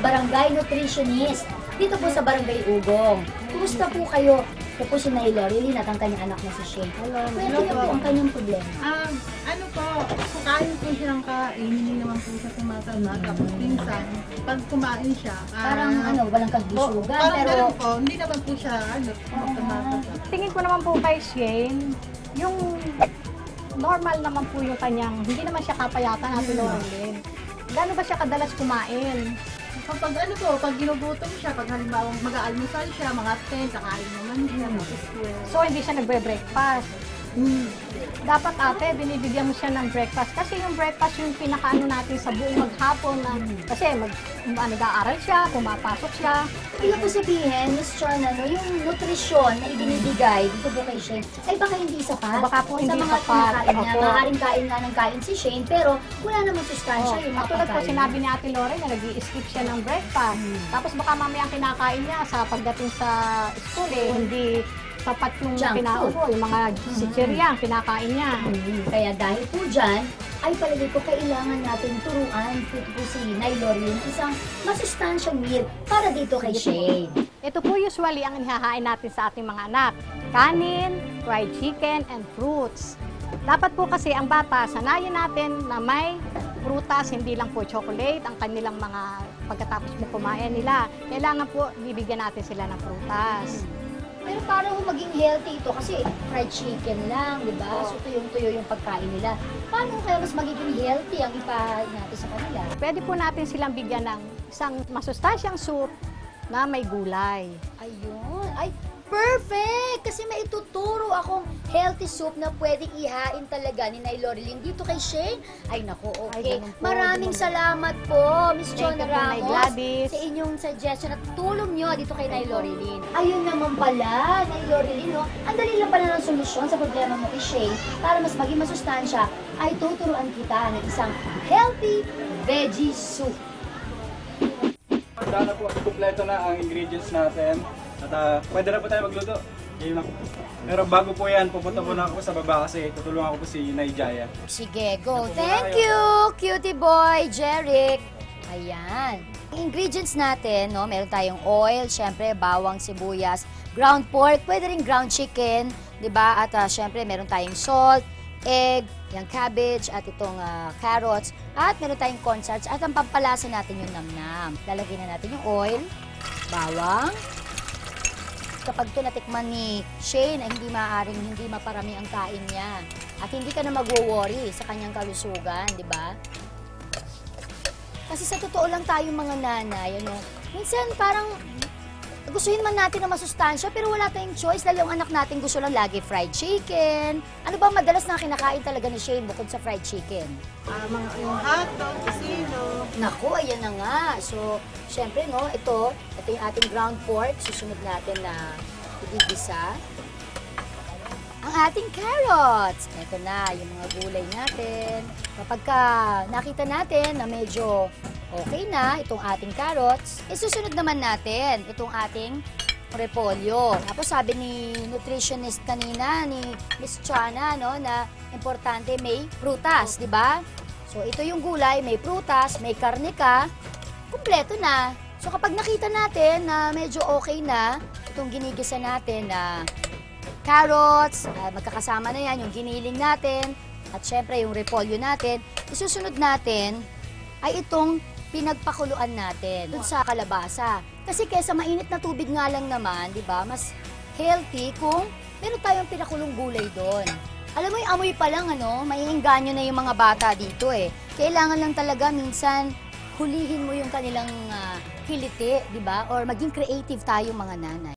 barangay nutritionist dito po sa Barangay Ugong. Kumusta po kayo? Ito po si Nay Loreline at ang kanyang anak na si Shane. Kwento niyo po ang kanyang problema. Ano po, kukain po siya ng kain, hindi naman po siya tumatanda. Tapos minsan, pag kumain siya, Parang walang kagisugan, parang pero ganun po, hindi naman po siya, tumatanda. Tingin ko naman po kay Shane, yung normal naman po yung kanyang, hindi naman siya kapayatan at Loreline. Gano'n ba siya kadalas kumain? Kapag pag ginugutom siya, pag halimbawa mag-aalmusal siya, mga 10, kakain naman siya, mag-square. So, hindi siya nagbe-breakfast. Dapat ate, binibigyan mo siya ng breakfast. Kasi yung breakfast yung pinakaano natin sa buong maghapon. Kasi nag-aaral siya, pumapasok siya. ibig po sabihin, Miss Chona, yung nutrisyon na ibinibigay dito po kay Shane, ay baka hindi sapat. Baka po hindi sa mga sapat. kinakain niya. Opo. Maaaring kain nga ng kain si Shane, pero wala namang sustansya yung mga Katulad po pagkain. sinabi ni Ate Lore na nag-i-skip siya ng breakfast. Tapos baka mamaya ang kinakain niya sa pagdating sa school hindi sapat yung Junk pinaupo, yung mga chichirya ang kinakain niya. Kaya dahil po dyan, ay palagay ko kailangan natin turuan po si Nay Loreline isang masustansyang meal para dito kay Shane. Ito po usually ang inihahain natin sa ating mga anak. Kanin, fried chicken, and fruits. Dapat po kasi ang bata, sanayin natin na may prutas, hindi lang po chocolate, ang kanilang mga pagkatapos mo kumain nila. Kailangan po bibigyan natin sila ng prutas. Pero para ho maging healthy ito, kasi fried chicken lang, di ba? So tuyong-tuyo yung pagkain nila. Paano kaya mas magiging healthy ang ipahain natin sa kanila? Pwede po natin silang bigyan ng isang masustansyang soup na may gulay. Ayun. Ay, perfect! Kasi may ituturo akong healthy soup na pwedeng ihain talaga ni Nay Loreline dito kay Shane. Ay, naku, okay. Ay, ganun po, Maraming ganun. salamat po, Miss Thank Chona you po, Nay Ramos, Gladys. sa inyong suggestion at tulong nyo dito kay Nay Loreline. Ayun naman pala, Nay Loreline, no? Ang dali lang pala ng solusyon sa problema mo kay Shane para mas maging masustansya ay tuturuan kita ng isang healthy veggie soup. Handa na po, kumpleto na ang ingredients natin. At pwede na po tayo magluto. Yun lang. Pero bago po yan, pupunta muna ako sa baba kasi tutulungan ko po si Nay Jaya. Sige, go. Thank you, cutie boy, Jeric. Ayan. Ingredients natin, no? Meron tayong oil, syempre, bawang, sibuyas, ground pork, pwede rin ground chicken, di ba? At syempre, meron tayong salt, egg, yung cabbage, at itong carrots, at meron tayong cornstarch, at ang pampalasa natin yung namnam. Lalagyan na natin yung oil, bawang. Kapag ito natikman ni Shane ay hindi maaaring hindi maparami ang kain niya. At hindi ka na magwo-worry sa kanyang kalusugan, di ba? Kasi sa totoo lang tayong mga nanay, minsan parang gustuhin man natin na masustansya pero wala tayong choice dahil yung anak natin gusto lang lagi fried chicken. Ano ba madalas na kinakain talaga ni Shane bukod sa fried chicken? Yung hotdog, casino. Naku, ayan na nga. So, syempre, no, ito yung ating ground pork. Susunod natin na igigisa. Ang ating carrots. Ito na, yung mga gulay natin. Kapag nakita natin na medyo okay na itong ating carrots, isusunod naman natin itong ating repolyo. Tapos sabi ni nutritionist kanina, ni Miss Chana, no, na importante may prutas, di ba? So ito yung gulay, may prutas, may karne ka, kumpleto na. So kapag nakita natin na medyo okay na, itong ginigisa natin na carrots, magkakasama na yan, yung giniling natin, at syempre yung repolyo natin, isusunod natin ay itong pinagpakuluan natin dun sa kalabasa. Kasi kesa mainit na tubig nga lang naman, di ba, mas healthy kung meron tayong pinakulong gulay doon. Alam mo, yung amoy pa lang, maiengganyo na yung mga bata dito eh. Kailangan lang talaga minsan hulihin mo yung kanilang kiliti, di ba? Or maging creative tayo mga nanay.